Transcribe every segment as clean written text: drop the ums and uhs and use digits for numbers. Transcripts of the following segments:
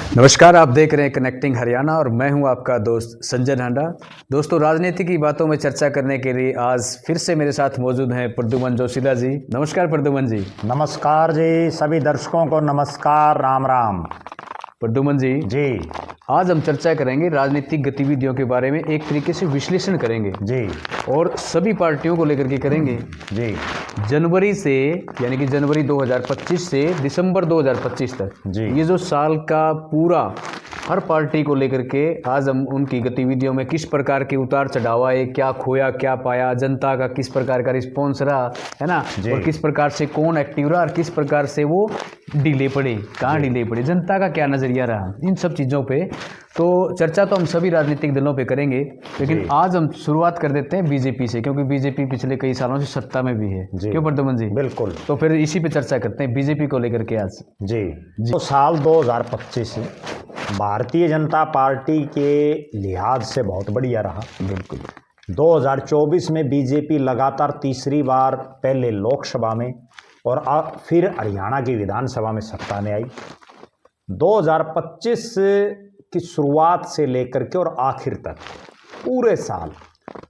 नमस्कार, आप देख रहे हैं कनेक्टिंग हरियाणा और मैं हूं आपका दोस्त संजय ढांडा। दोस्तों, राजनीति की बातों में चर्चा करने के लिए आज फिर से मेरे साथ मौजूद हैं प्रद्युमन जोशीला जी। नमस्कार प्रद्युमन जी। नमस्कार जी, सभी दर्शकों को नमस्कार, राम राम। प्रद्युमन जी, जी आज हम चर्चा करेंगे राजनीतिक गतिविधियों के बारे में, एक तरीके से विश्लेषण करेंगे जी और सभी पार्टियों को लेकर के करेंगे। जी जनवरी से, यानी कि जनवरी 2025 से दिसंबर 2025 तक, जी। ये जो साल का पूरा हर पार्टी को लेकर के आज हम उनकी गतिविधियों में किस प्रकार के उतार चढ़ाव आए, क्या खोया क्या पाया, जनता का किस प्रकार का रिस्पॉन्स रहा, है ना, और किस प्रकार से कौन एक्टिव रहा और किस प्रकार से वो ढीले पड़े, कहाँ ढीले पड़े, जनता का क्या नजरिया रहा, इन सब चीज़ों पे तो चर्चा तो हम सभी राजनीतिक दलों पे करेंगे। लेकिन आज हम शुरुआत कर देते हैं बीजेपी से, क्योंकि बीजेपी पिछले कई सालों से सत्ता में भी है। क्यों प्रद्युमन जी? बिल्कुल। तो फिर इसी पे चर्चा करते हैं बीजेपी को लेकर के आज। जी तो साल 2025 भारतीय जनता पार्टी के लिहाज से बहुत बढ़िया रहा। बिल्कुल। 2024 में बीजेपी लगातार तीसरी बार पहले लोकसभा में और फिर हरियाणा की विधानसभा में सत्ता में आई। 2025 की शुरुआत से लेकर के और आखिर तक पूरे साल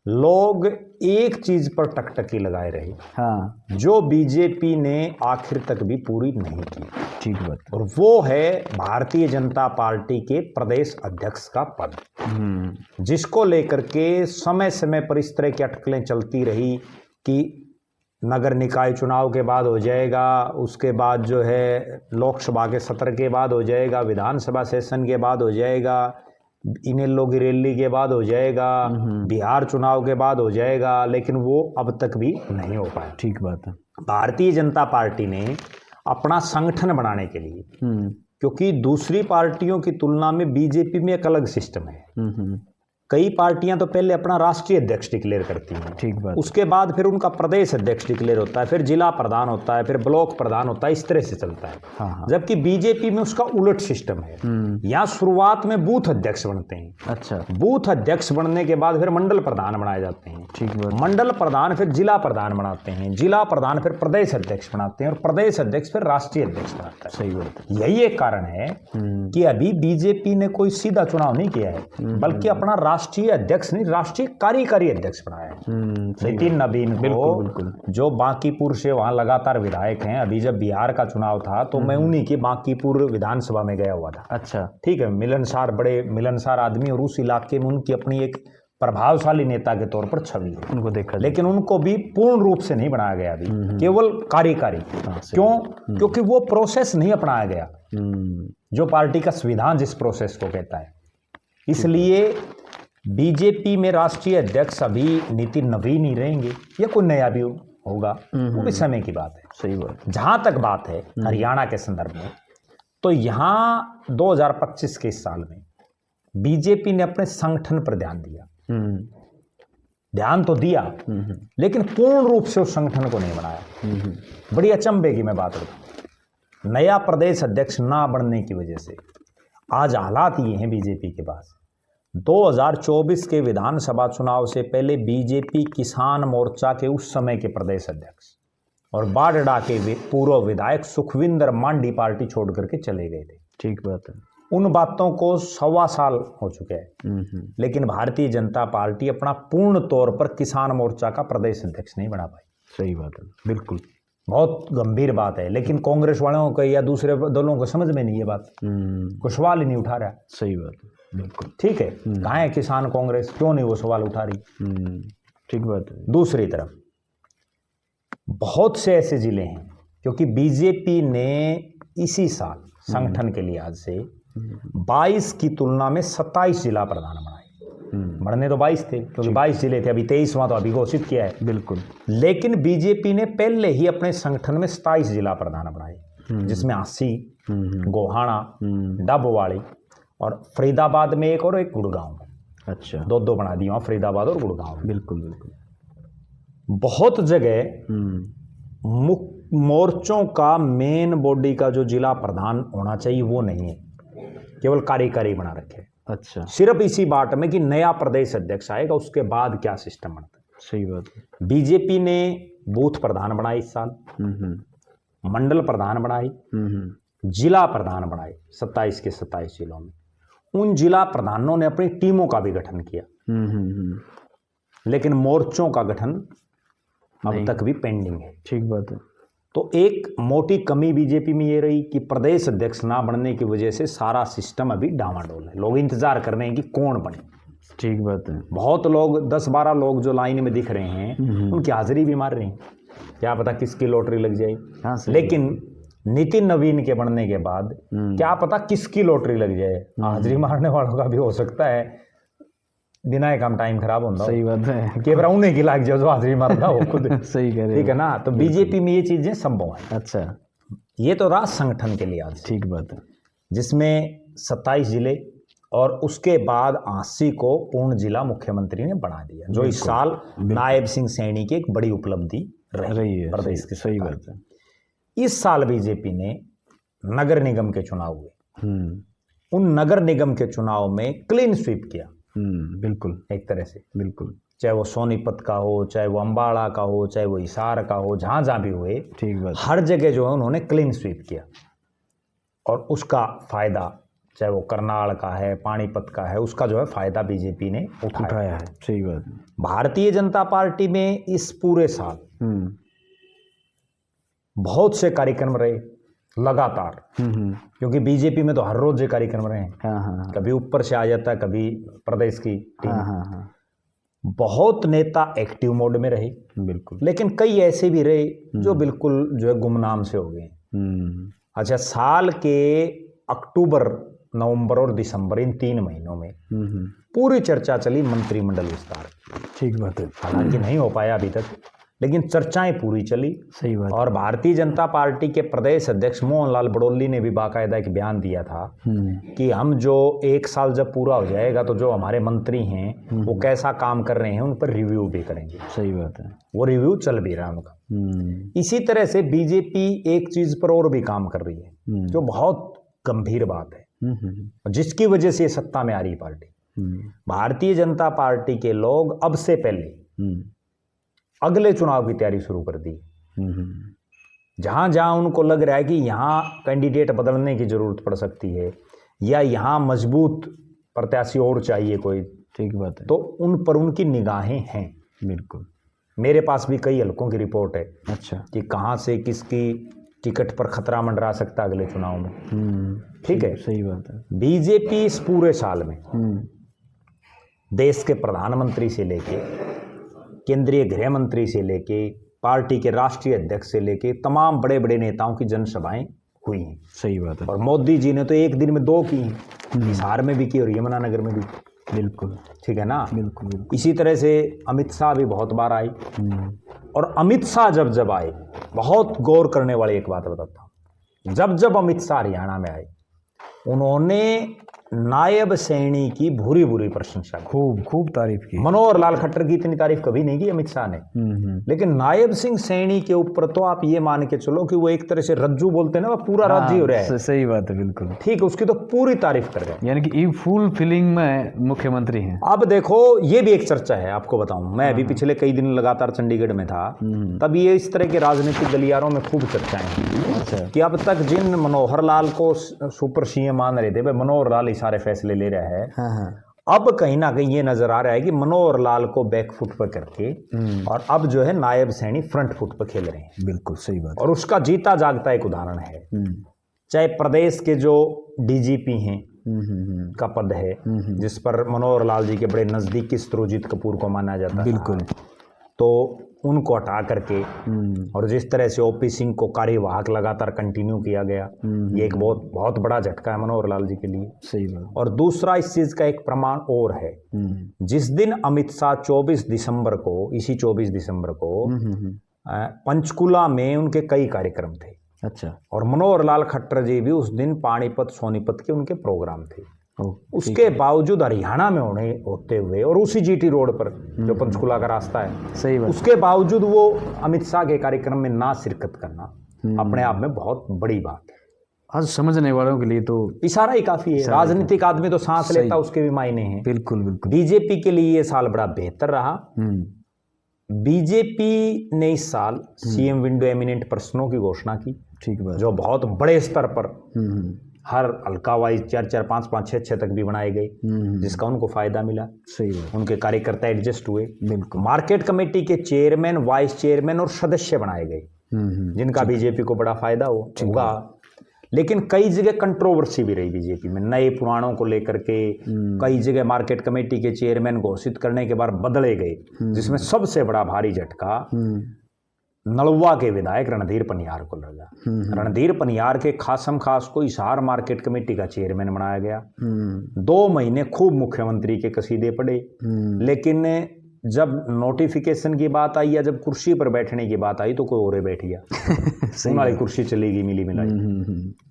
लोग एक चीज पर टकटकी लगाए रहे, हाँ, जो बीजेपी ने आखिर तक भी पूरी नहीं की। ठीक बात। और वो है भारतीय जनता पार्टी के प्रदेश अध्यक्ष का पद, जिसको लेकर के समय समय पर इस तरह की अटकलें चलती रही कि नगर निकाय चुनाव के बाद हो जाएगा, उसके बाद जो है लोकसभा के सत्र के बाद हो जाएगा, विधानसभा सेशन के बाद हो जाएगा, इनेलो की रैली के बाद हो जाएगा, बिहार चुनाव के बाद हो जाएगा, लेकिन वो अब तक भी नहीं हो पाया। ठीक बात है। भारतीय जनता पार्टी ने अपना संगठन बनाने के लिए, क्योंकि दूसरी पार्टियों की तुलना में बीजेपी में एक अलग सिस्टम है। कई पार्टियां तो पहले अपना राष्ट्रीय अध्यक्ष डिक्लेयर करती हैं, ठीक बात। उसके बाद फिर उनका प्रदेश अध्यक्ष डिक्लेयर होता है, फिर जिला प्रधान होता है, फिर ब्लॉक प्रधान होता है, इस तरह से चलता है। हाँ। जबकि बीजेपी में उसका उलट सिस्टम है। यहाँ शुरुआत में बूथ अध्यक्ष बनते हैं। अच्छा। बूथ अध्यक्ष बनने के बाद फिर मंडल प्रधान बनाए जाते हैं। ठीक बात। मंडल प्रधान फिर जिला प्रधान बनाते हैं, जिला प्रधान फिर प्रदेश अध्यक्ष बनाते हैं और प्रदेश अध्यक्ष फिर राष्ट्रीय अध्यक्ष बनाता है। सही बात है। यही एक कारण है कि अभी बीजेपी ने कोई सीधा चुनाव नहीं किया है, बल्कि अपना राष्ट्रीय अध्यक्ष नहीं, राष्ट्रीय कार्यकारी अध्यक्ष बनाया है। नितिन नवीन को, जो बांकीपुर से वहां लगातार विधायक हैं। अभी जब बिहार का चुनाव था तो मैं उन्हीं की बांकीपुर विधानसभा में गया हुआ था। अच्छा। ठीक है, मिलनसार, बड़े मिलनसार आदमी, और उस इलाके में उनकी अपनी एक प्रभावशाली नेता के तौर पर छवि है, उनको देखा, लेकिन उनको भी पूर्ण रूप से नहीं बनाया गया अभी, केवल कार्यकारी। क्यों? क्योंकि वो प्रोसेस नहीं अपनाया गया जो पार्टी का संविधान जिस प्रोसेस को कहता है। इसलिए बीजेपी में राष्ट्रीय अध्यक्ष अभी नितिन नवीन ही रहेंगे, या कोई नया भी होगा, वो भी समय की बात है। सही बात। जहां तक बात है हरियाणा के संदर्भ में, तो यहां 2025 के इस साल में बीजेपी ने अपने संगठन पर ध्यान दिया। ध्यान तो दिया, लेकिन पूर्ण रूप से उस संगठन को नहीं बनाया। बड़ी अचंभे की मैं बात बताऊं, नया प्रदेश अध्यक्ष ना बनने की वजह से आज हालात ये हैं बीजेपी के पास। 2024 के विधानसभा चुनाव से पहले बीजेपी किसान मोर्चा के उस समय के प्रदेश अध्यक्ष और बाढ़डा के पूर्व विधायक सुखविंदर मांडी पार्टी छोड़ करके चले गए थे। ठीक बात है। उन बातों को 1.25 साल हो चुके हैं, लेकिन भारतीय जनता पार्टी अपना पूर्ण तौर पर किसान मोर्चा का प्रदेश अध्यक्ष नहीं बना पाई। सही बात है, बिल्कुल। बहुत गंभीर बात है, लेकिन कांग्रेस वालों को या दूसरे दलों को समझ में नहीं ये बात, कोई सवाल ही नहीं उठा रहा। सही बात है, बिल्कुल। ठीक है, कहाँ है किसान कांग्रेस, क्यों नहीं वो सवाल उठा रही? ठीक बात है। दूसरी तरफ बहुत से ऐसे जिले हैं, क्योंकि बीजेपी ने इसी साल संगठन के लिहाज से 22 की तुलना में 27 जिला प्रधान बनाए। बढ़ने तो 22 थे, क्योंकि 22 जिले थे, अभी 23वां तो अभी घोषित किया है। बिल्कुल। लेकिन बीजेपी ने पहले ही अपने संगठन में 27 जिला प्रधान बनाए, जिसमें आसी, गोहाना, डबवाड़ी और फरीदाबाद में एक और एक गुड़गांव में। अच्छा, दो बना दिए वहाँ, फरीदाबाद और गुड़गांव। बिल्कुल बिल्कुल। बहुत जगह मोर्चों का मेन बॉडी का जो जिला प्रधान होना चाहिए वो नहीं है, केवल कार्यकारी बना रखे। अच्छा, सिर्फ इसी बात में कि नया प्रदेश अध्यक्ष आएगा उसके बाद क्या सिस्टम बनता है। सही बात है। बीजेपी ने बूथ प्रधान बनाए इस साल, मंडल प्रधान बनाई, जिला प्रधान बनाए 27 के 27 जिलों में। उन जिला प्रधानों ने अपनी टीमों का भी गठन किया, लेकिन मोर्चों का गठन अब तक भी पेंडिंग है। ठीक बात है। तो एक मोटी कमी बीजेपी में ये रही कि प्रदेश अध्यक्ष ना बनने की वजह से सारा सिस्टम अभी डामाडोल है। लोग इंतजार कर रहे हैं कि कौन बने। ठीक बात है। बहुत लोग 10-12 लोग जो लाइन में दिख रहे हैं उनकी हाजिरी भी मार रहे हैं, क्या पता किसकी लॉटरी लग जाए। हाँ, लेकिन नितिन नवीन के बनने के बाद क्या पता किसकी लॉटरी लग जाए। हाजिरी मारने वालों का भी हो सकता है बिना काम टाइम खराब होता। सही बात है कि उन्हें की लाग जाए जो हाजिरी मारता हो खुद। सही कह रहे, ठीक है ना। तो बीजेपी में ये चीजें संभव है। अच्छा, ये तो रहा संगठन के लिए आज, ठीक बात है। जिसमें 27 जिले और उसके बाद 80 को पूर्ण जिला मुख्यमंत्री ने बढ़ा दिया, जो इस साल नायब सिंह सैनी की एक बड़ी उपलब्धि रही है प्रदेश की। सही बात है। इस साल बीजेपी ने नगर निगम के चुनाव हुए, उन नगर निगम के चुनाव में क्लीन स्वीप किया। बिल्कुल, एक तरह से बिल्कुल, चाहे वो सोनीपत का हो, चाहे वो अम्बाड़ा का हो, चाहे वो हिसार का हो, जहां जहां भी हुए, ठीक बात, हर जगह जो है उन्होंने क्लीन स्वीप किया। और उसका फायदा चाहे वो करनाल का है, पानीपत का है, उसका जो है फायदा बीजेपी ने उठाया है। सही बात है। भारतीय जनता पार्टी में इस पूरे साल बहुत से कार्यक्रम रहे लगातार, क्योंकि बीजेपी में तो हर रोज ये कार्यक्रम रहे हैं। हाँ। कभी ऊपर से आ जाता है, कभी प्रदेश की टीम। हाँ। बहुत नेता एक्टिव मोड में रहे, बिल्कुल, लेकिन कई ऐसे भी रहे जो बिल्कुल जो है गुमनाम से हो गए। अच्छा, साल के अक्टूबर, नवंबर और दिसंबर, इन 3 महीनों में पूरी चर्चा चली मंत्रिमंडल विस्तार। ठीक बात है। हालांकि नहीं हो पाया अभी तक, लेकिन चर्चाएं पूरी चली। सही बात। और भारतीय जनता पार्टी के प्रदेश अध्यक्ष मोहनलाल बड़ोली ने भी बाकायदा एक बयान दिया था कि हम जो 1 साल जब पूरा हो जाएगा तो जो हमारे मंत्री हैं वो कैसा काम कर रहे हैं उन पर रिव्यू भी करेंगे। सही बात है। वो रिव्यू चल भी रहा है उनका। इसी तरह से बीजेपी एक चीज पर और भी काम कर रही है जो बहुत गंभीर बात है, जिसकी वजह से ये सत्ता में आ रही पार्टी। भारतीय जनता पार्टी के लोग अब से पहले अगले चुनाव की तैयारी शुरू कर दी। जहां जहां उनको लग रहा है कि यहाँ कैंडिडेट बदलने की जरूरत पड़ सकती है या यहाँ मजबूत प्रत्याशी और चाहिए कोई, ठीक बात है, तो उन पर उनकी निगाहें हैं। बिल्कुल, मेरे पास भी कई हलकों की रिपोर्ट है। अच्छा, कि कहाँ से किसकी टिकट पर खतरा मंडरा सकता है अगले चुनाव में। ठीक है, सही बात है। बीजेपी इस पूरे साल में देश के प्रधानमंत्री से लेके, केंद्रीय गृह मंत्री से लेके, पार्टी के राष्ट्रीय अध्यक्ष से लेके तमाम बड़े बड़े नेताओं की जनसभाएं हुई हैं। सही बात है। और मोदी जी ने तो एक दिन में 2 की हैं, हिसार में भी की और यमुनानगर में भी। बिल्कुल, ठीक है ना। बिल्कुल। इसी तरह से अमित शाह भी बहुत बार आए। और अमित शाह जब आए, बहुत गौर करने वाली एक बात बताता हूँ। जब अमित शाह हरियाणा में आए, उन्होंने नायब सैनी की भूरी भूरी प्रशंसा, खूब तारीफ की। मनोहर लाल खट्टर की इतनी तारीफ कभी नहीं की अमित शाह ने। लेकिन नायब सिंह सैनी के ऊपर तो आप ये मान के चलो कि वो एक तरह से रज्जू बोलते हैं ना, वो पूरा राज्य हो रहा है। सही बात है, बिल्कुल ठीक है। उसकी तो पूरी तारीफ कर रहे हैं, यानी कि फुल फीलिंग में मुख्यमंत्री हैं। अब देखो, ये भी एक चर्चा है, आपको बताऊं, मैं अभी पिछले कई दिन लगातार चंडीगढ़ में था, तब ये इस तरह के राजनीतिक गलियारों में खूब चर्चाएं कि अब तक जिन मनोहर लाल को सुपर सीएम मान रहे थे, भाई मनोहर लाल सारे फैसले ले रहा है। अब कहीं ना कहीं ये नजर आ रहा है कि मनोहर लाल को बैक फुट पर करके और अब जो है नायब सैनी फ्रंट फुट पर खेल रहे हैं। बिल्कुल सही बात। और उसका जीता जागता एक उदाहरण है, चाहे प्रदेश के जो डीजीपी हैं का पद है, जिस पर मनोहर लाल जी के बड़े नजदीकी सुरजीत कपूर को माना जाता है। बिल्कुल, तो उनको हटा करके और जिस तरह से ओपी सिंह को कार्यवाहक लगातार कंटिन्यू किया गया, ये एक बहुत बड़ा झटका है मनोहर लाल जी के लिए। सही बात। और दूसरा इस चीज का एक प्रमाण और है, जिस दिन अमित शाह 24 दिसंबर को, इसी 24 दिसंबर को पंचकुला में उनके कई कार्यक्रम थे। अच्छा, और मनोहर लाल खट्टर जी भी उस दिन पानीपत सोनीपत के उनके प्रोग्राम थे। उसके बावजूद हरियाणा में होते हुए और उसी जीटी रोड पर जो पंचकुला का रास्ता है, सही बात, उसके बावजूद वो अमित शाह के कार्यक्रम में ना शिरकत करना अपने आप में बहुत बड़ी बात है। आज समझने वालों के लिए तो इशारा ही काफी है। राजनीतिक आदमी तो सांस लेता, उसके भी मायने हैं। बिल्कुल बिल्कुल। बीजेपी के लिए ये साल बड़ा बेहतर रहा। बीजेपी ने इस साल सीएम विंडो एमिनेंट पर्सनों की घोषणा की। ठीक बात। जो बहुत बड़े स्तर पर हम्म, हर हल्का वाइज 4-4, 5-5, 6-6 तक भी बनाए गए, जिसका उनको फायदा मिला। सही बात। उनके कार्यकर्ता एडजस्ट हुए। बिल्कुल। मार्केट कमेटी के चेयरमैन, वाइस चेयरमैन और सदस्य बनाए गए, जिनका बीजेपी को बड़ा फायदा होगा। लेकिन कई जगह कंट्रोवर्सी भी रही बीजेपी में, नए पुराणों को लेकर के। कई जगह मार्केट कमेटी के चेयरमैन घोषित करने के बाद बदले गए, जिसमें सबसे बड़ा भारी झटका नलवा के विधायक रणधीर पनियार को लगा। रणधीर पनियार के खासम खास को हिसार मार्केट कमेटी का चेयरमैन बनाया गया। 2 महीने खूब मुख्यमंत्री के कसीदे पड़े, लेकिन जब नोटिफिकेशन की बात आई या जब कुर्सी पर बैठने की बात आई तो कोई और बैठ गया। वाली कुर्सी चली गई मिली मिलाई।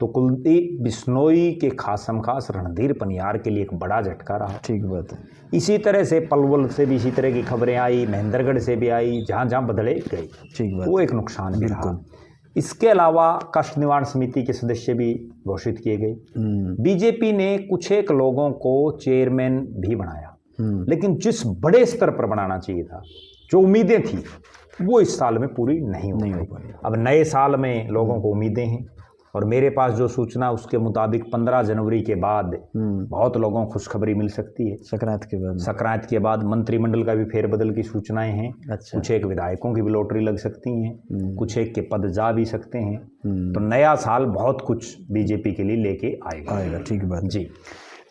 तो कुलदीप बिश्नोई के खासम खास रणधीर पनियार के लिए एक बड़ा झटका रहा। ठीक बात है। इसी तरह से पलवल से भी इसी तरह की खबरें आई, महेंद्रगढ़ से भी आई, जहां जहां बदले गए। ठीक बात। वो एक नुकसान भी रहा। इसके अलावा कष्ट निवारण समिति के सदस्य भी घोषित किए गए। बीजेपी ने कुछ एक लोगों को चेयरमैन भी बनाया, लेकिन जिस बड़े स्तर पर बनाना चाहिए था, जो उम्मीदें थी, वो इस साल में पूरी नहीं हो पाई। अब नए साल में लोगों को उम्मीदें हैं, और मेरे पास जो सूचना उसके मुताबिक 15 जनवरी के बाद बहुत लोगों को खुशखबरी मिल सकती है। संक्रांत के बाद मंत्रिमंडल का भी फेरबदल की सूचनाएं हैं। अच्छा। कुछ एक विधायकों की भी लॉटरी लग सकती हैं, कुछ एक के पद जा भी सकते हैं। तो नया साल बहुत कुछ बीजेपी के लिए लेके आएगा। ठीक बात जी।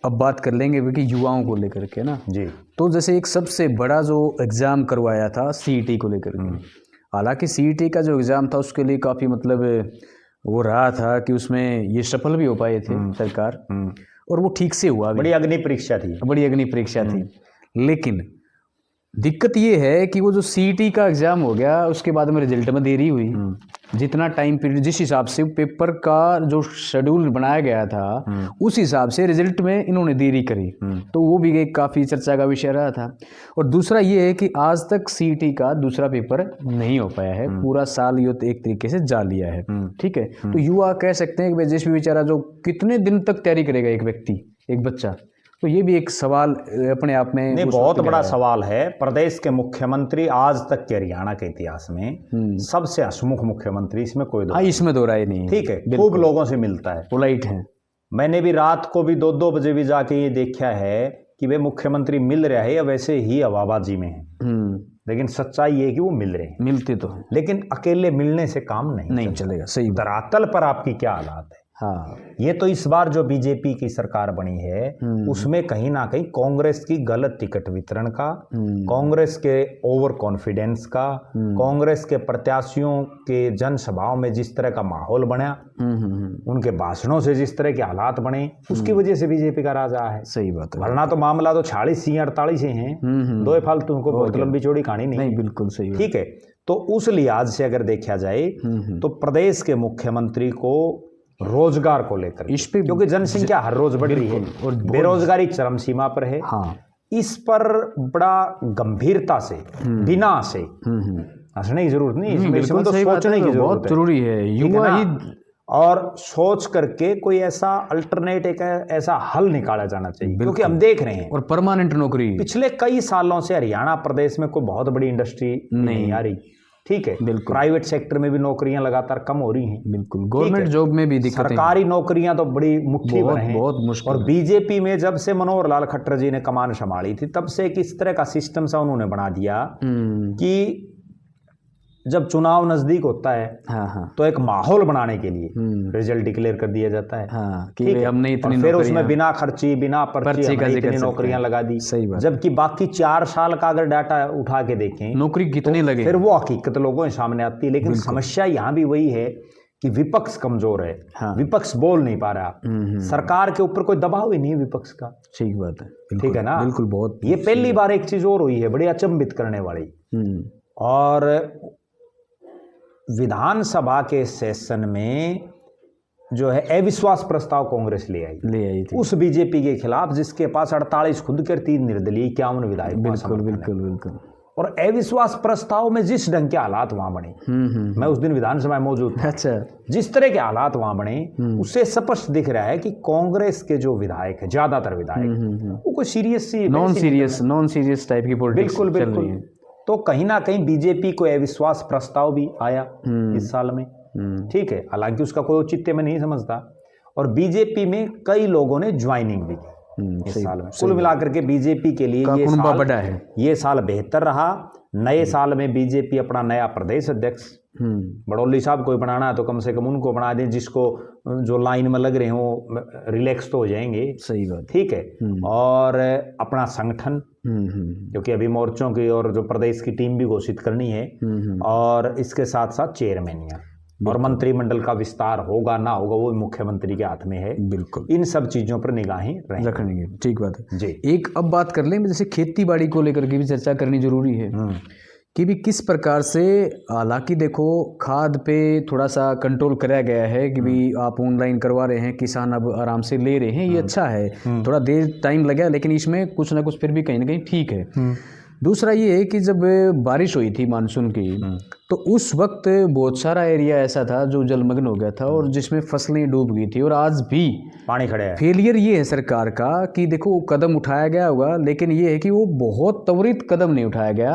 अब बात कर लेंगे कि युवाओं को लेकर के ना जी। तो जैसे एक सबसे बड़ा जो एग्ज़ाम करवाया था सीईटी को लेकर के, हालांकि सीईटी का जो एग्ज़ाम था उसके लिए काफ़ी मतलब वो रहा था कि उसमें ये सफल भी हो पाए थे सरकार, और वो ठीक से हुआ भी। बड़ी अग्नि परीक्षा थी। लेकिन दिक्कत ये है कि वो जो सीईटी का एग्ज़ाम हो गया उसके बाद में रिजल्ट में देरी हुई। जितना टाइम पीरियड जिस हिसाब से पेपर का जो शेड्यूल बनाया गया था उस हिसाब से रिजल्ट में इन्होंने देरी करी, तो वो भी एक काफ़ी चर्चा का विषय रहा था। और दूसरा ये है कि आज तक सीईटी का दूसरा पेपर नहीं हो पाया है, पूरा साल ये एक तरीके से जा लिया है। ठीक है, तो युवा कह सकते हैं कि जिस भी बेचारा जो कितने दिन तक तैयारी करेगा एक व्यक्ति, एक बच्चा, तो ये भी एक सवाल अपने आप में नहीं, बहुत बड़ा सवाल है। प्रदेश के मुख्यमंत्री आज तक के हरियाणा के इतिहास में सबसे हंसमुख मुख्यमंत्री, इसमें कोई इसमें दो राय नहीं है। ठीक है, खूब लोगों से मिलता है, पोलाइट है। मैंने भी रात को भी 2-2 बजे भी जाके ये देखा है कि वे मुख्यमंत्री मिल रहा है या वैसे ही हवाबाजी में है। लेकिन सच्चाई ये है कि वो मिल रहे हैं, मिलते तो हैं, लेकिन अकेले मिलने से काम नहीं चलेगा। सही धरातल पर आपकी क्या हालात है। हाँ, ये तो इस बार जो बीजेपी की सरकार बनी है उसमें कहीं ना कहीं कांग्रेस की गलत टिकट वितरण का, कांग्रेस के ओवर कॉन्फिडेंस का, कांग्रेस के प्रत्याशियों के जनसभाओं में जिस तरह का माहौल बना, उनके भाषणों से जिस तरह के हालात बने, उसकी वजह से बीजेपी का राजा है। सही बात है। वरना तो मामला तो 46 या 48 हैं, दो फालतू को बहुत लंबी चौड़ी कहानी नहीं। बिल्कुल सही। ठीक है, तो उस लिहाज से अगर देखा जाए तो प्रदेश के मुख्यमंत्री को रोजगार को लेकर इस पे, क्योंकि जनसंख्या हर रोज बढ़ रही है और बेरोजगारी चरम सीमा पर है। हाँ, इस पर बड़ा गंभीरता से, बिना से हंसने की जरूरत नहीं, इसमें तो सोचने की जरूरत है, जरूरी है। युवा ही और सोच करके कोई ऐसा अल्टरनेट, एक ऐसा हल निकाला जाना चाहिए, क्योंकि हम देख रहे हैं और परमानेंट नौकरी पिछले कई सालों से हरियाणा प्रदेश में कोई बहुत बड़ी इंडस्ट्री नहीं आ रही। ठीक है, प्राइवेट सेक्टर में भी नौकरियां लगातार कम हो रही हैं। बिल्कुल, गवर्नमेंट जॉब में भी दिक्कतें, सरकारी नौकरियां तो बड़ी मुट्ठी भर हैं, बहुत मुश्किल। और बीजेपी में जब से मनोहर लाल खट्टर जी ने कमान संभाली थी तब से किस तरह का सिस्टम सा उन्होंने बना दिया कि जब चुनाव नजदीक होता है तो एक माहौल बनाने के लिए रिजल्ट डिक्लेयर कर दिया जाता है कि हमने इतनी, फिर उसमें बिना खर्ची बिना पर्ची इतनी नौकरियां लगा दी। सही बात। जबकि बाकी 4 साल का अगर डाटा उठा के देखें नौकरी कितनी लगे, फिर वो हकीकत लोगों के सामने आती है। लेकिन समस्या यहाँ भी वही है कि विपक्ष कमजोर है। विपक्ष बोल नहीं पा रहा, सरकार के ऊपर कोई दबाव ही नहीं है विपक्ष का। ठीक बात है, ठीक है ना। बिल्कुल, बहुत ये पहली बार एक चीज और हुई है बड़ी अचंभित करने वाली। और विधानसभा के सेशन में जो है अविश्वास प्रस्ताव कांग्रेस ले आई थी उस बीजेपी के खिलाफ जिसके पास 48 खुद कर 3 निर्दलीय 51 विधायक। बिल्कुल। और अविश्वास प्रस्ताव में जिस ढंग के हालात वहां बने, मैं उस दिन विधानसभा में मौजूद था। अच्छा, जिस तरह के हालात वहां बने उससे स्पष्ट दिख रहा है कि कांग्रेस के जो विधायक है, ज्यादातर विधायक वो कोई सीरियस नॉन सीरियस टाइप की पॉलिटिक्स। बिल्कुल। तो कहीं ना कहीं बीजेपी को अविश्वास प्रस्ताव भी आया इस साल में, ठीक है, हालांकि उसका कोई औचित्य मैं नहीं समझता। और बीजेपी में कई लोगों ने ज्वाइनिंग भी की इस साल में। कुल मिलाकर के बीजेपी के लिए ये साल बेहतर रहा। नए साल में बीजेपी अपना नया प्रदेश अध्यक्ष बड़ौली साहब को बनाना है तो कम से कम उनको बना दें, जिसको जो लाइन में लग रहे हो रिलैक्स तो हो जाएंगे। सही बात, ठीक है। और अपना संगठन, क्योंकि अभी मोर्चों की और जो प्रदेश की टीम भी घोषित करनी है, और इसके साथ साथ चेयरमैनिया और मंत्रिमंडल का विस्तार होगा ना होगा वो मुख्यमंत्री के हाथ में है। बिल्कुल, इन सब चीजों पर निगाहें रखेंगे। ठीक बात है जी। एक अब बात कर लें, जैसे खेती बाड़ी को लेकर के भी चर्चा करनी जरूरी है कि भी किस प्रकार से, हालांकि देखो खाद पे थोड़ा सा कंट्रोल कराया गया है कि भी आप ऑनलाइन करवा रहे हैं, किसान अब आराम से ले रहे हैं, ये अच्छा है। थोड़ा देर टाइम लगा लेकिन इसमें कुछ ना कुछ फिर भी कहीं ना कहीं ठीक है। दूसरा ये है कि जब बारिश हुई थी मानसून की, तो उस वक्त बहुत सारा एरिया ऐसा था जो जलमग्न हो गया था और जिसमें फसलें डूब गई थी, और आज भी पानी खड़े है। फेलियर ये है सरकार का कि देखो कदम उठाया गया होगा, लेकिन ये है कि वो बहुत त्वरित कदम नहीं उठाया गया,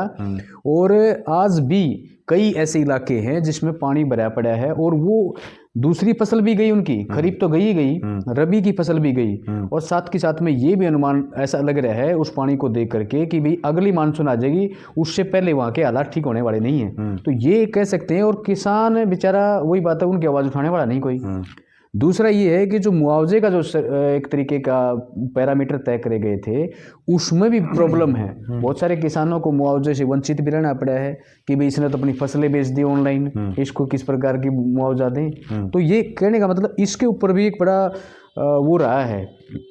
और आज भी कई ऐसे इलाके हैं जिसमें पानी भरा पड़ा है, और वो दूसरी फसल भी गई उनकी, खरीफ तो गई ही गई, रबी की फसल भी गई, और साथ के साथ में ये भी अनुमान ऐसा लग रहा है उस पानी को देख करके कि भाई अगली मानसून आ जाएगी, उससे पहले वहाँ के हालात ठीक होने वाले नहीं है। तो ये कह सकते हैं, और किसान बेचारा वही बात है, उनकी आवाज़ उठाने वाला नहीं कोई। दूसरा ये है कि जो मुआवजे का जो एक तरीके का पैरामीटर तय करे गए थे, उसमें भी प्रॉब्लम है। बहुत सारे किसानों को मुआवजे से वंचित भी रहना पड़ा है कि भाई इसने तो अपनी फसलें बेच दी ऑनलाइन, इसको किस प्रकार की मुआवजा दें। तो ये कहने का मतलब इसके ऊपर भी एक बड़ा वो रहा है।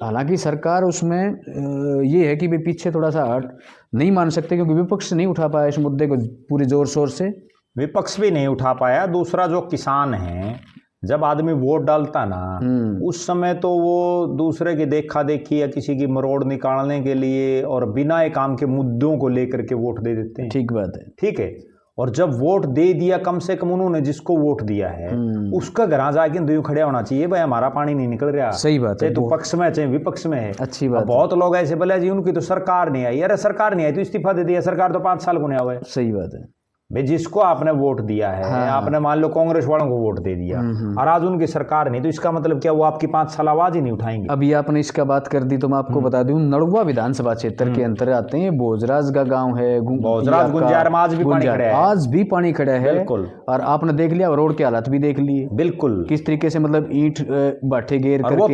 हालांकि सरकार उसमें ये है कि भाई पीछे थोड़ा सा हट नहीं मान सकते, क्योंकि विपक्ष नहीं उठा पाया इस मुद्दे को पूरे जोर शोर से, विपक्ष भी नहीं उठा पाया। दूसरा जो किसान है, जब आदमी वोट डालता ना, उस समय तो वो दूसरे की देखा देखी या किसी की मरोड़ निकालने के लिए और बिना काम के मुद्दों को लेकर के वोट दे देते हैं। ठीक बात है, ठीक है। और जब वोट दे दिया, कम से कम उन्होंने जिसको वोट दिया है उसका घर जाके दुई खड़े होना चाहिए, भाई हमारा पानी नहीं निकल रहा। सही बात है, चाहे तो पक्ष में चाहे विपक्ष में है। अच्छी बात। बहुत लोग ऐसे बोले जी उनकी तो सरकार नहीं आई। अरे सरकार नहीं आई तो इस्तीफा दे दिया, सरकार तो 5 साल गुने हुआ है। सही बात है भाई, जिसको आपने वोट दिया है, आपने मान लो कांग्रेस वालों को वोट दे दिया और आज उनकी सरकार नहीं, तो इसका मतलब क्या वो आपकी 5 साल आवाज ही नहीं उठाएंगे। अभी आपने इसका बात कर दी तो मैं आपको बता दूं, नड़ुआ विधानसभा क्षेत्र के अंतर्गत आते हैं, भोजराज का गांव है, भोजराज गुंजार में आज भी पानी खड़ा है, आज भी पानी खड़ा है। बिल्कुल। और आपने देख लिया रोड के हालात भी देख लिए, बिल्कुल किस तरीके से, मतलब ईंट बाठे घेर करके, वो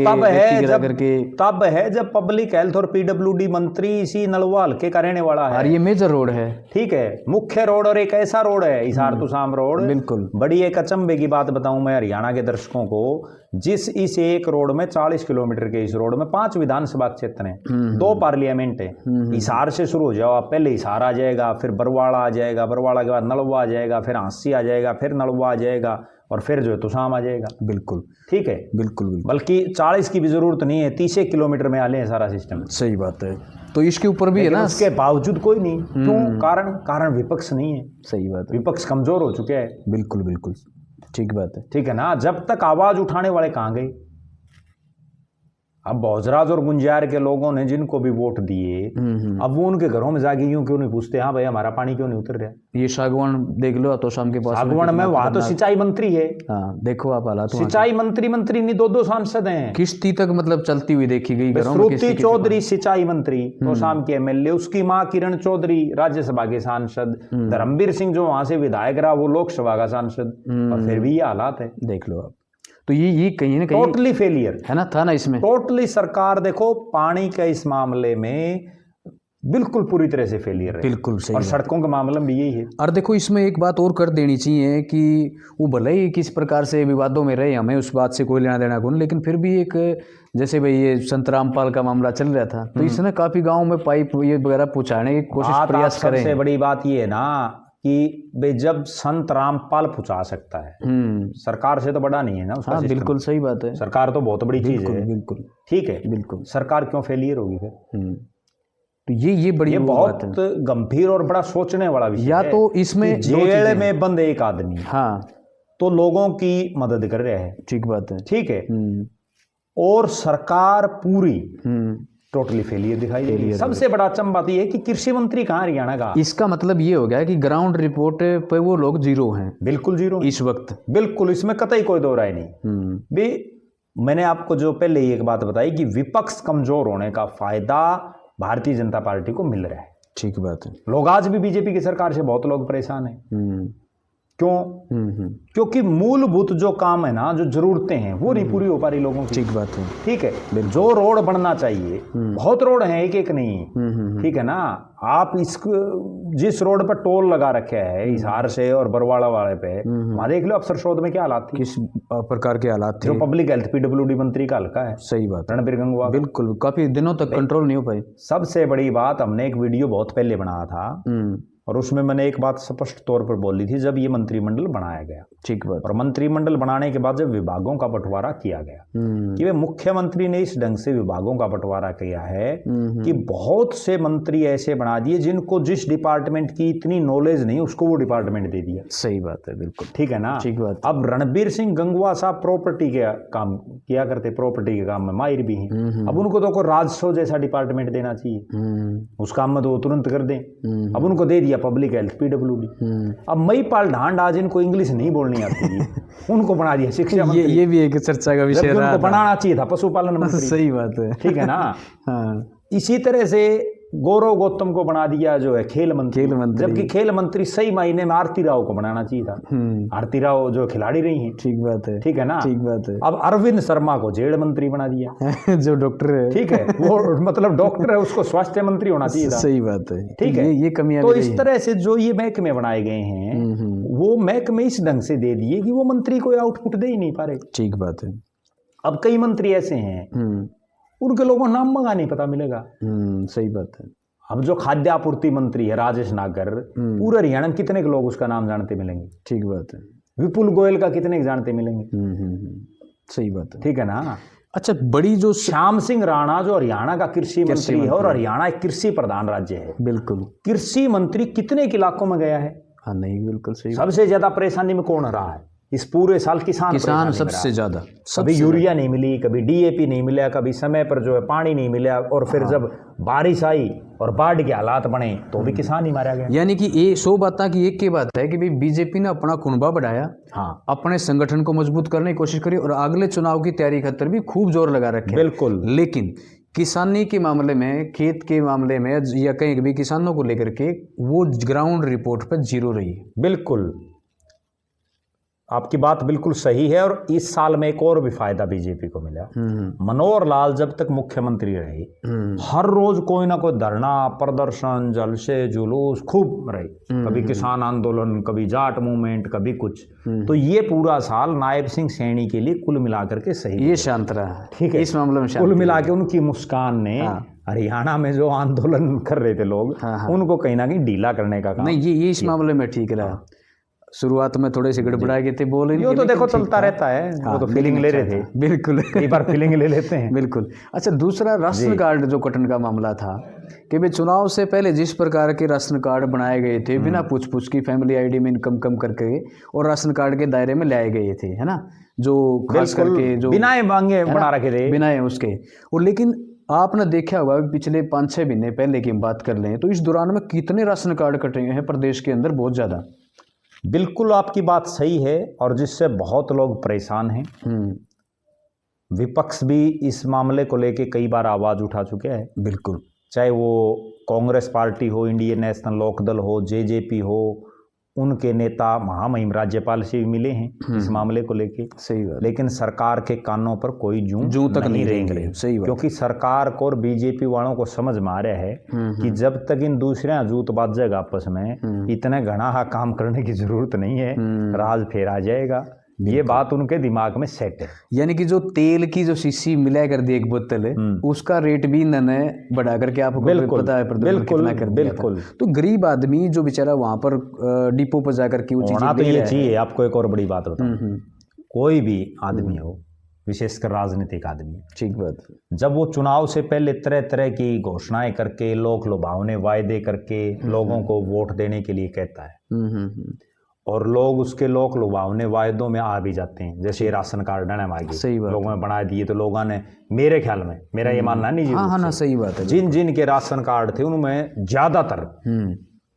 तब है जब पब्लिक हेल्थ और पीडब्ल्यूडी मंत्री इसी नलवा हल्के का रहने वाला है, और ये मेजर रोड है। ठीक है, मुख्य रोड, और एक ऐसा रोड है तुसाम रोड। बिल्कुल। बड़ी एक अचंभे की बात बताऊं मैं हरियाणा के दर्शकों को, जिस इस एक रोड में 40 किलोमीटर के इस रोड में 5 विधानसभा क्षेत्र हैं, 2 पार्लियामेंट है। हिसार से शुरू हो जाओ आप, पहले हिसार आ जाएगा, फिर बरवाड़ा आ जाएगा, बरवाड़ा के बाद नलवा आ जाएगा, फिर हांसी आ जाएगा, फिर नलवा आ जाएगा, और फिर जो है तुसाम आ जाएगा। बिल्कुल ठीक है, बिल्कुल। बल्कि 40 की भी जरूरत नहीं है, 30 किलोमीटर में आले हैं सारा सिस्टम। सही बात है। तो इसके ऊपर भी है ना, उसके बावजूद कोई नहीं। क्यों? कारण विपक्ष नहीं है। सही बात है, विपक्ष कमजोर हो चुके हैं। बिल्कुल बिल्कुल ठीक बात है। ठीक है ना, जब तक आवाज उठाने वाले कहाँ गए। अब भोजराज और गुंजार के लोगों ने जिनको भी वोट दिए, अब वो उनके घरों में जाके यूं क्यों नहीं पूछते, हाँ भाई हमारा पानी क्यों नहीं उतर रहा। ये सागवान देख लो तो शाम के पास, सागवान में वहां तो सिंचाई मंत्री है। हाँ, देखो आप हालात, सिंचाई मंत्री नहीं 2-2 सांसद हैं, किश्ती तक मतलब चलती हुई देखी गई घरों में। श्रुति चौधरी सिंचाई मंत्री तो शाम के एमएलए, उसकी माँ किरण चौधरी राज्यसभा के सांसद, धर्मवीर सिंह जो वहां से विधायक रहा वो लोकसभा का सांसद, और फिर भी ये हालात है। देख लो आप, तो ये कहीं ना कहीं टोटली फेलियर है ना, था ना इसमें टोटली। सरकार देखो पानी के इस मामले में बिल्कुल पूरी तरह से फेलियर है। बिल्कुल सही। और सड़कों के मामले में भी यही है। और देखो इसमें एक बात और कर देनी चाहिए कि वो भले ही किस प्रकार से विवादों में रहे, हमें उस बात से कोई लेना देना कौन, लेकिन फिर भी एक, जैसे भाई ये संत रामपाल का मामला चल रहा था, तो इसने काफी गाँव में पाइप ये वगैरह पहुँचाने की कोशिश प्रयास करें। सबसे बड़ी बात ये है ना कि भाई जब संत रामपाल पहुंचा सकता है, सरकार से तो बड़ा नहीं है ना उसका। बिल्कुल सही बात है, सरकार तो बहुत बड़ी चीज है। बिल्कुल ठीक है, बिल्कुल। सरकार क्यों फेलियर होगी फिर? तो ये बड़ी बहुत गंभीर और बड़ा सोचने वाला विषय या तो इसमें जेल में बंद एक आदमी, हाँ, तो लोगों की मदद कर रहा है, ठीक बात है, ठीक है, और सरकार पूरी टोटली फेलियर दिखाई दे रही है। सबसे बड़ा अचंभा तो ये है कि कृषि मंत्री कहाँ हरियाणा का। इसका मतलब ये हो गया कि ग्राउंड रिपोर्ट पे वो लोग जीरो हैं, बिल्कुल जीरो इस वक्त। बिल्कुल, इसमें कतई कोई दो राय नहीं। भी मैंने आपको जो पहले ही एक बात बताई कि विपक्ष कमजोर होने का फायदा भारतीय जनता पार्टी को मिल रहा है। ठीक बात है। लोग आज भी बीजेपी की सरकार से बहुत लोग परेशान हैं। क्यों? क्योंकि मूलभूत जो काम है ना, जो जरूरतें हैं वो नहीं पूरी हो पा रही लोगों की। ठीक बात है। ठीक है, जो रोड बनना चाहिए, बहुत रोड है, एक एक नहीं, ठीक है ना। आप जिस रोड पर टोल लगा रखे है हिसार से और बरवाड़ा वाले पे, वहां देख लो अफसर शोध में क्या हालात थी, किस प्रकार के हालात थे। जो पब्लिक हेल्थ पीडब्ल्यूडी मंत्री का हल्का है। सही बात, रणबीर गंगवा, बिल्कुल, काफी दिनों तक कंट्रोल नहीं हो पाई। सबसे बड़ी बात, हमने एक वीडियो बहुत पहले बनाया था और उसमें मैंने एक बात स्पष्ट तौर पर बोली थी, जब ये मंत्रिमंडल बनाया गया, ठीक बात, और मंत्रिमंडल बनाने के बाद जब विभागों का बंटवारा किया गया कि वे मुख्यमंत्री ने इस ढंग से विभागों का बंटवारा किया है कि बहुत से मंत्री ऐसे बना दिए जिनको जिस डिपार्टमेंट की इतनी नॉलेज नहीं उसको वो डिपार्टमेंट दे दिया। सही बात है, बिल्कुल ठीक है ना। ठीक बात। अब रणबीर सिंह गंगवा साहब प्रॉपर्टी के काम किया करते, प्रॉपर्टी के काम में माहिर भी हैं। अब उनको तो कोई राजस्व जैसा डिपार्टमेंट देना चाहिए, उस काम में तो वो तुरंत कर दें। अब उनको दे दिया पब्लिक हेल्थ पीडब्ल्यूडी। अब मईपाल ढांड, आज इनको इंग्लिश नहीं बोलनी आती, उनको बना दिया शिक्षा मंत्री। ये भी एक चर्चा का विषय रहा, उनको बनाना चाहिए था पशुपालन मंत्री। सही बात है, ठीक है ना। इसी तरह से गौरव गौतम को बना दिया जो है खेल मंत्री, जबकि खेल मंत्री सही मायने में आरती राव को बनाना चाहिए था। आरती राव जो खिलाड़ी रही हैं। ठीक बात है, ठीक है ना, ठीक बात है। अब अरविंद शर्मा को जेल मंत्री बना दिया जो डॉक्टर है, ठीक है, वो मतलब डॉक्टर है, उसको स्वास्थ्य मंत्री होना चाहिए था। सही बात है, ठीक है, ये कमियां। तो इस तरह से जो ये महकमे बनाए गए हैं, वो महकमे इस ढंग से दे दिए कि वो मंत्री कोई आउटपुट दे ही नहीं पा रहे। ठीक बात है। अब कई मंत्री ऐसे हैं उनके लोगों को नाम मंगा नहीं पता मिलेगा। सही बात है। अब जो खाद्य आपूर्ति मंत्री है राजेश नागर, पूरे हरियाणा में कितने के लोग उसका नाम जानते मिलेंगे। ठीक बात है। विपुल गोयल का कितने जानते मिलेंगे। सही बात है, ठीक है ना। अच्छा, बड़ी जो श्याम सिंह राणा जो हरियाणा का कृषि मंत्री है, और हरियाणा एक कृषि प्रधान राज्य है, बिल्कुल, कृषि मंत्री कितने के इलाकों में गया है। हाँ नहीं, बिल्कुल सही। सबसे ज्यादा परेशानी में कौन रहा है इस पूरे साल? किसान सबसे ज्यादा। कभी यूरिया नहीं मिली, कभी डीएपी नहीं मिला, कभी समय पर जो है पानी नहीं मिला, और फिर जब बारिश आई और बाढ़ के हालात बने तो भी किसान ही मारा गया। यानी कि ये 100 बातें की एक की बात है कि भाई बीजेपी ने अपना कुनबा बढ़ाया, हाँ, अपने संगठन को मजबूत करने की कोशिश करी, और अगले चुनाव की तैयारी खातर भी खूब जोर लगा रखे। बिल्कुल। लेकिन किसानी के मामले में, खेत के मामले में, या कहीं भी किसानों को लेकर के वो ग्राउंड रिपोर्ट पर जीरो रही। बिल्कुल, आपकी बात बिल्कुल सही है। और इस साल में एक और भी फायदा बीजेपी को मिला। मनोहर लाल जब तक मुख्यमंत्री रहे, हर रोज कोई ना कोई धरना, प्रदर्शन, जलसे, जुलूस खूब रहे। कभी किसान आंदोलन, कभी जाट मूवमेंट, कभी कुछ। तो ये पूरा साल नायब सिंह सैनी के लिए कुल मिलाकर के सही, ये शांत रहा। ठीक है, इस मामले में कुल मिला के उनकी मुस्कान ने हरियाणा में जो आंदोलन कर रहे थे लोग, उनको कहीं ना कहीं ढीला करने का काम। नहीं, ये इस मामले में ठीक रहा। शुरुआत में थोड़े से गड़बड़ा गए थे, बोले ये तो देखो चलता रहता है। हाँ, वो तो फीलिंग ले रहे थे। बिल्कुल, कई बार फीलिंग ले लेते हैं। बिल्कुल। अच्छा, दूसरा राशन कार्ड जो कटन का मामला था कि भाई चुनाव से पहले जिस प्रकार के राशन कार्ड बनाए गए थे, बिना पूछ की फैमिली आईडी में इनकम कम करके, और राशन कार्ड के दायरे में लाए गए थे, है ना, जो खास करके जो बिना मांगे बना रखे थे, बिना उसके। और लेकिन आपने देखा होगा पिछले 5-6 महीने पहले की बात कर लें तो इस दौरान में कितने राशन कार्ड कटे हैं प्रदेश के अंदर, बहुत ज़्यादा। बिल्कुल, आपकी बात सही है, और जिससे बहुत लोग परेशान हैं। विपक्ष भी इस मामले को लेके कई बार आवाज़ उठा चुके हैं। बिल्कुल, चाहे वो कांग्रेस पार्टी हो, इंडियन नेशनल लोकदल हो, जेजेपी हो, उनके नेता महामहिम राज्यपाल से भी मिले हैं इस मामले को लेके। सही बात। लेकिन सरकार के कानों पर कोई जूं तक नहीं रेंग रही। सही बात। क्योंकि सरकार को और बीजेपी वालों को समझ में आ रहा है कि जब तक इन दूसरे जूत बाजेगा आपस में, इतने घना काम करने की जरूरत नहीं है, राज फेर आ जाएगा। ये बात उनके दिमाग में सेट है। यानी कि जो तेल की जो शीशी मिला कर दी एक बोतल है, उसका रेट भी इन्होंने बढ़ा करके आपको पता है बिल्कुल कर दिया था। तो गरीब आदमी जो बेचारा वहां पर डिपो पर जाकर के वो चीजें तो ये चाहिए। आपको एक और बड़ी बात बताऊं, कोई भी आदमी हो, विशेषकर राजनीतिक आदमी, ठीक बात, जब वो चुनाव से पहले तरह तरह की घोषणाएं करके, लोक लुभावने वायदे करके लोगों को वोट देने के लिए कहता है, और लोग उसके लोक लुभावने वायदों में आ भी जाते हैं, जैसे ये राशन कार्ड है ना हमारे, सही बात लोगों ने बना दिए तो लोगों ने, मेरे ख्याल में, मेरा ये मानना नहीं जी, हाँ हाँ ना, सही बात है। जिन जिन के राशन कार्ड थे उनमें ज्यादातर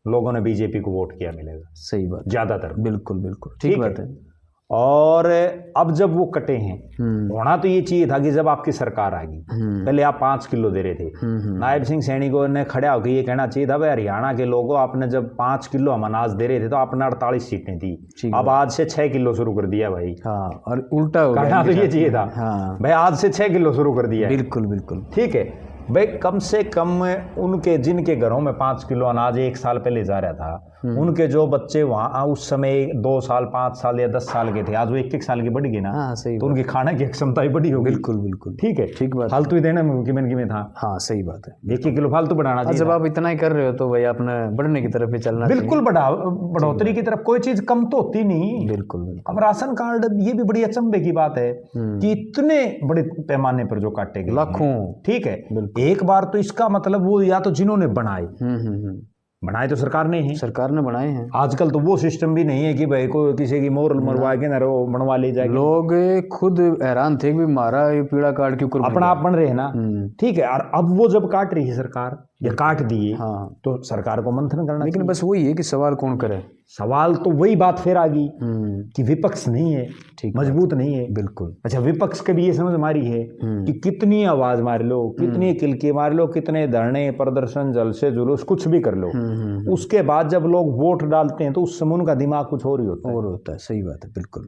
लोगों ने बीजेपी को वोट किया मिलेगा, सही बात, ज्यादातर, बिल्कुल बिल्कुल ठीक बात है। और अब जब वो कटे हैं, होना तो ये चाहिए था कि जब आपकी सरकार आ गई, पहले आप 5 किलो दे रहे थे, नायब सिंह सैनी को ने खड़ा होकर ये कहना चाहिए था, भाई हरियाणा के लोगों, आपने जब 5 किलो हम अनाज दे रहे थे तो आपने 48 सीटें थी, अब आज से 6 किलो शुरू कर दिया भाई। हाँ, और उल्टा हो कहना तो ये चाहिए था, हाँ भाई आज से 6 किलो शुरू कर दिया। बिल्कुल बिल्कुल ठीक है भाई, कम से कम उनके जिनके घरों में 5 किलो अनाज 1 साल पहले जा रहा था, उनके जो बच्चे वहां उस समय 2 साल 5 साल या 10 साल के थे, आज वो 1-1 साल की बढ़ गए ना। हाँ सही तो उनकी खाने की क्षमता ही बढ़ी होगी। बिल्कुल बिल्कुल ठीक है, ठीक बात, फालतू ही देने में में था। हाँ सही बात है, 1-1 किलो फालतू बढ़ाना चाहिए। जब आप इतना ही कर रहे हो तो भाई आपने बढ़ने की तरफ ही चलना बिल्कुल, बढ़ोतरी की तरफ, कोई चीज कम तो होती नहीं। बिल्कुल बिल्कुल। अब राशन कार्ड, ये भी बड़ी अचंभे की बात है कि इतने बड़े पैमाने पर जो काटे गए लाखों, ठीक है, एक बार तो इसका मतलब वो या तो जिन्होंने बनाए बनाए तो सरकार ने ही, सरकार ने बनाए हैं। आजकल तो वो सिस्टम भी नहीं है कि भाई को किसी की मोर मरवा के ना वो बनवा ले जाएगी। लोग खुद हैरान थे कि मारा ये पीड़ा कार्ड क्यों कर अपना आप बन रहे हैं ना। ठीक है, और अब वो जब काट रही है सरकार या काट दिए, हाँ तो सरकार को मंथन करना, लेकिन बस वही है कि सवाल कौन करे। सवाल तो वही बात फिर आ गई कि विपक्ष नहीं है, ठीक, मजबूत नहीं है। बिल्कुल। अच्छा, विपक्ष के भी ये समझ मारी है कि कितनी आवाज मार लो, कितनी किलकी मार लो, कितने धरने प्रदर्शन, जलसे जुलूस कुछ भी कर लो, उसके बाद जब लोग वोट डालते हैं तो उस समय उनका दिमाग कुछ और ही होता है। सही बात है, बिल्कुल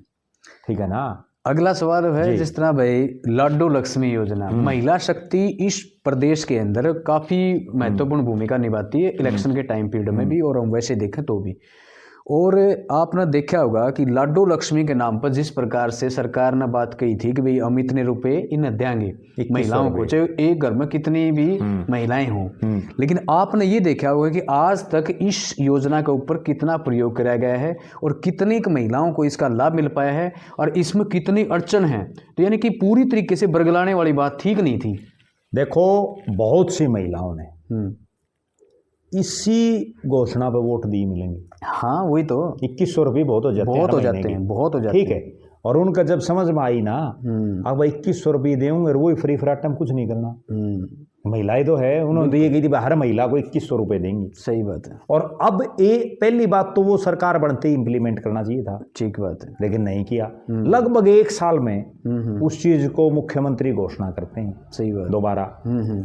ठीक है ना। अगला सवाल है, जिस तरह भाई लाडो लक्ष्मी योजना, महिला शक्ति इस प्रदेश के अंदर काफी महत्वपूर्ण भूमिका निभाती है इलेक्शन के टाइम पीरियड में भी, और हम वैसे देखें तो भी। और आपने देखा होगा कि लाडो लक्ष्मी के नाम पर जिस प्रकार से सरकार ने बात कही थी कि भाई हम इतने रुपए इन्हें देंगे महिलाओं को, चाहे एक घर में कितनी भी महिलाएं हों, लेकिन आपने ये देखा होगा कि आज तक इस योजना के ऊपर कितना प्रयोग कराया गया है और कितनी महिलाओं को इसका लाभ मिल पाया है, और इसमें कितनी अड़चन है। तो यानी कि पूरी तरीके से बरगलाने वाली बात ठीक नहीं थी। देखो, बहुत सी महिलाओं ने इसी घोषणा पे वोट दी मिलेंगे। हाँ वही तो, 2100 रुपये बहुत हो जाते हैं, बहुत हो जाते हैं। ठीक है, और उनका जब समझ में आई ना, अब 2100 रुपये देंगे और वही फ्री फ्राटम कुछ नहीं करना, महिलाएं तो है, उन्होंने तो ये कही थी हर महिला को 2100 रुपये देंगी। सही बात है। और अब ये पहली बात तो वो सरकार बनते ही इंप्लीमेंट करना चाहिए था, ठीक बात है, लेकिन नहीं किया। लगभग 1 साल में उस चीज को मुख्यमंत्री घोषणा करते हैं, सही बात, दोबारा,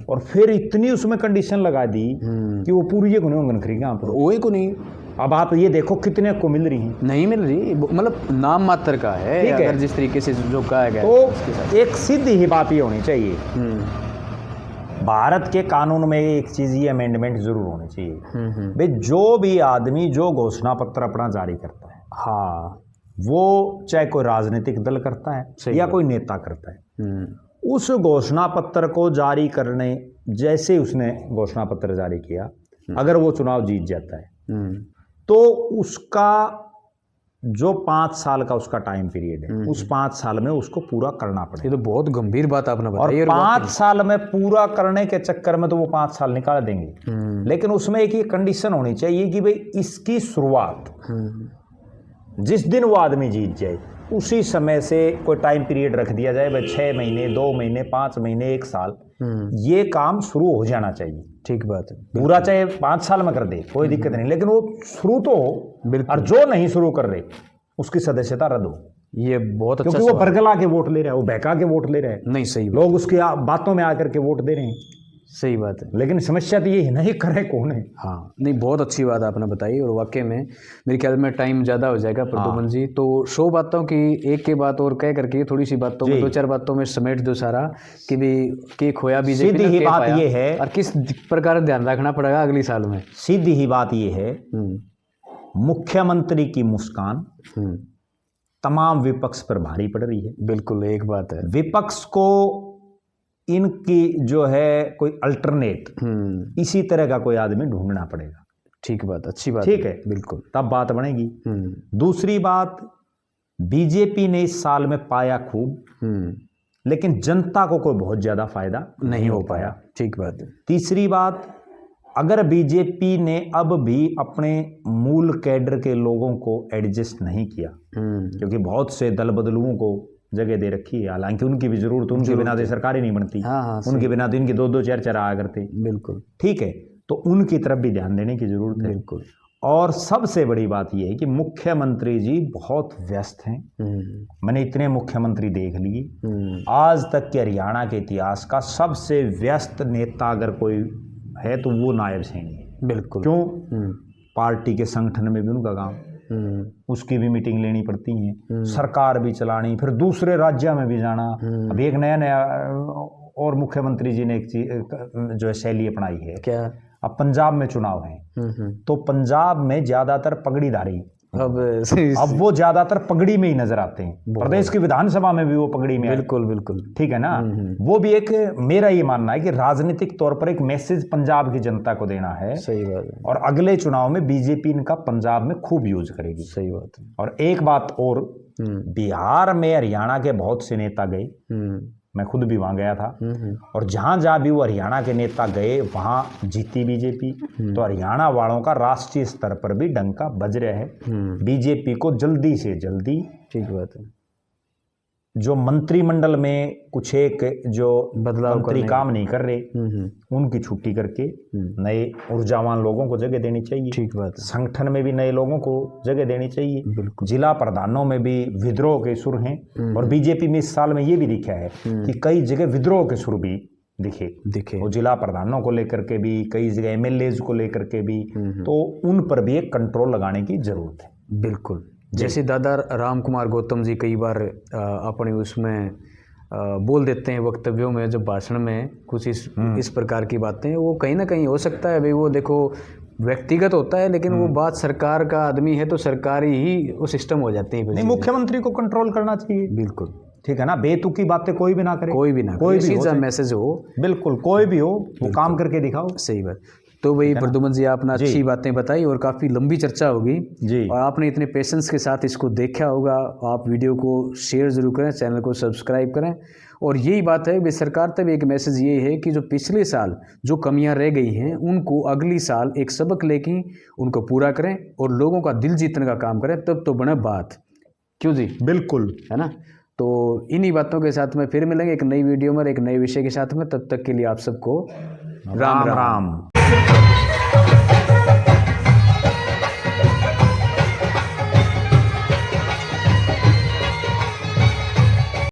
और फिर इतनी उसमें कंडीशन लगा दी कि वो पूरी को नहीं खरीदेगा, वही को नहीं। अब आप ये देखो कितने को मिल रही हैं, नहीं मिल रही, मतलब नाम मात्र का है। ठीक है, अगर जिस तरीके से जो कहा गया तो एक सीधी ही बात ये होनी चाहिए, भारत के कानून में एक चीज ये अमेंडमेंट जरूर होनी चाहिए भाई, जो भी आदमी जो घोषणा पत्र अपना जारी करता है, हाँ, वो चाहे कोई राजनीतिक दल करता है या कोई नेता करता है, उस घोषणा पत्र को जारी करने, जैसे उसने घोषणा पत्र जारी किया, अगर वो चुनाव जीत जाता है तो उसका जो 5 साल का उसका टाइम पीरियड है, उस 5 साल में उसको पूरा करना पड़ेगा। ये तो बहुत गंभीर बात आपने बताई। और 5 साल में पूरा करने के चक्कर में तो वो 5 साल निकाल देंगे, लेकिन उसमें एक ये कंडीशन होनी चाहिए कि भाई इसकी शुरुआत जिस दिन वो आदमी जीत जाए उसी समय से कोई टाइम पीरियड रख दिया जाए, भाई 6 महीने, 2 महीने, 5 महीने, 1 साल, ये काम शुरू हो जाना चाहिए। ठीक बात है, पूरा चाहे 5 साल में कर दे, कोई दिक्कत नहीं, लेकिन वो शुरू तो हो, और जो नहीं शुरू कर रहे उसकी सदस्यता रद्द हो। ये बहुत अच्छा, क्योंकि वो बरगला के वोट ले रहा है, वो बहका के वोट ले रहा है। नहीं, सही लोग उसकी बातों में आकर के वोट दे रहे हैं। सही बात है, लेकिन समस्या तो ये है नहीं, करे कौन है। हाँ, नहीं, बहुत अच्छी बात आपने बताई, और वाकई में मेरे ख्याल में टाइम ज़्यादा हो जाएगा प्रद्युमन जी, तो 100 बातों की एक के बात और कह करके थोड़ी सी बातों में 2-4 बातों में समेट दो सारा, कि भी के खोया बीजेपी सीधी ही बात ये है, और किस प्रकार ध्यान रखना पड़ेगा अगली साल में। सीधी ही बात ये है, मुख्यमंत्री की मुस्कान तमाम विपक्ष पर भारी पड़ रही है। बिल्कुल, एक बात है, विपक्ष को इनकी जो है कोई अल्टरनेट इसी तरह का कोई आदमी ढूंढना पड़ेगा। ठीक बात, अच्छी बात, ठीक है, बिल्कुल, तब बात बनेगी। दूसरी बात, बीजेपी ने इस साल में पाया खूब, लेकिन जनता को कोई बहुत ज्यादा फायदा नहीं हो पाया। ठीक बात है। तीसरी बात, अगर बीजेपी ने अब भी अपने मूल कैडर के लोगों को एडजस्ट नहीं किया, क्योंकि बहुत से दल बदलुओं को जगह दे रखी है, हालांकि उनकी भी जरूरत, उनके बिना तो सरकार ही नहीं बनती। हाँ, उनके बिना तो इनके 2-2 4-4 आया करते। बिल्कुल ठीक है, तो उनकी तरफ भी ध्यान देने की जरूरत है। बिल्कुल। और सबसे बड़ी बात यह है कि मुख्यमंत्री जी बहुत व्यस्त हैं। मैंने इतने मुख्यमंत्री देख लिए, आज तक के हरियाणा के इतिहास का सबसे व्यस्त नेता अगर कोई है तो वो नायब सैनी है। बिल्कुल। क्यों? पार्टी के संगठन में भी उनका काम, उसकी भी मीटिंग लेनी पड़ती है, सरकार भी चलानी, फिर दूसरे राज्य में भी जाना। अब एक नया और मुख्यमंत्री जी ने एक चीज जो है शैली अपनाई है। क्या? अब पंजाब में चुनाव है तो पंजाब में ज्यादातर पगड़ीधारी, अब वो ज्यादातर पगड़ी में ही नजर आते हैं। प्रदेश की विधानसभा में भी वो पगड़ी में। बिल्कुल बिल्कुल। ठीक है ना। वो भी एक, मेरा ये मानना है कि राजनीतिक तौर पर एक मैसेज पंजाब की जनता को देना है। सही बात है। और अगले चुनाव में बीजेपी इनका पंजाब में खूब यूज करेगी। सही बात है। और एक बात और, बिहार में हरियाणा के बहुत से नेता गए, मैं खुद भी वहां गया था, और जहां जहां भी वो हरियाणा के नेता गए वहां जीती बीजेपी। तो हरियाणा वालों का राष्ट्रीय स्तर पर भी डंका बज रहा है। बीजेपी को जल्दी से जल्दी, ठीक बात है, जो मंत्रिमंडल में कुछ एक जो बदलाव मंत्री काम नहीं कर रहे, उनकी छुट्टी करके नए ऊर्जावान लोगों को जगह देनी चाहिए। ठीक बात है। संगठन में भी नए लोगों को जगह देनी चाहिए। जिला प्रधानों में भी विद्रोह के सुर हैं, और बीजेपी में इस साल में ये भी दिखा है कि कई जगह विद्रोह के सुर भी दिखे। वो जिला प्रधानों को लेकर के भी, कई जगह एमएलएज को लेकर के भी, तो उन पर भी एक कंट्रोल लगाने की जरूरत है। बिल्कुल। जैसे दादा राम कुमार गौतम जी कई बार अपने उसमें बोल देते हैं वक्तव्यों में, जब भाषण में कुछ इस प्रकार की बातें, वो कहीं ना कहीं हो सकता है भाई, वो देखो व्यक्तिगत होता है, लेकिन वो बात सरकार का आदमी है तो सरकारी ही वो सिस्टम हो जाते हैं। नहीं, मुख्यमंत्री को कंट्रोल करना चाहिए। बिल्कुल। ठीक है ना, बेतुकी बातें कोई भी ना करे, कोई भी मैसेज हो, बिल्कुल कोई भी हो, वो काम करके दिखाओ। सही बात। तो भाई प्रद्युमन जी, आपने अच्छी बातें बताई और काफ़ी लंबी चर्चा होगी जी, और आपने इतने पेशेंस के साथ इसको देखा होगा। आप वीडियो को शेयर जरूर करें, चैनल को सब्सक्राइब करें। और यही बात है, सरकार तक एक मैसेज ये है कि जो पिछले साल जो कमियां रह गई हैं उनको अगली साल एक सबक लेके उनको पूरा करें और लोगों का दिल जीतने का काम करें, तब तो बने बात। क्यों जी? बिल्कुल, है ना। तो इन्हीं बातों के साथ में फिर मिलेंगे एक नई वीडियो में, एक नए विषय के साथ में। तब तक के लिए आप सबको राम राम।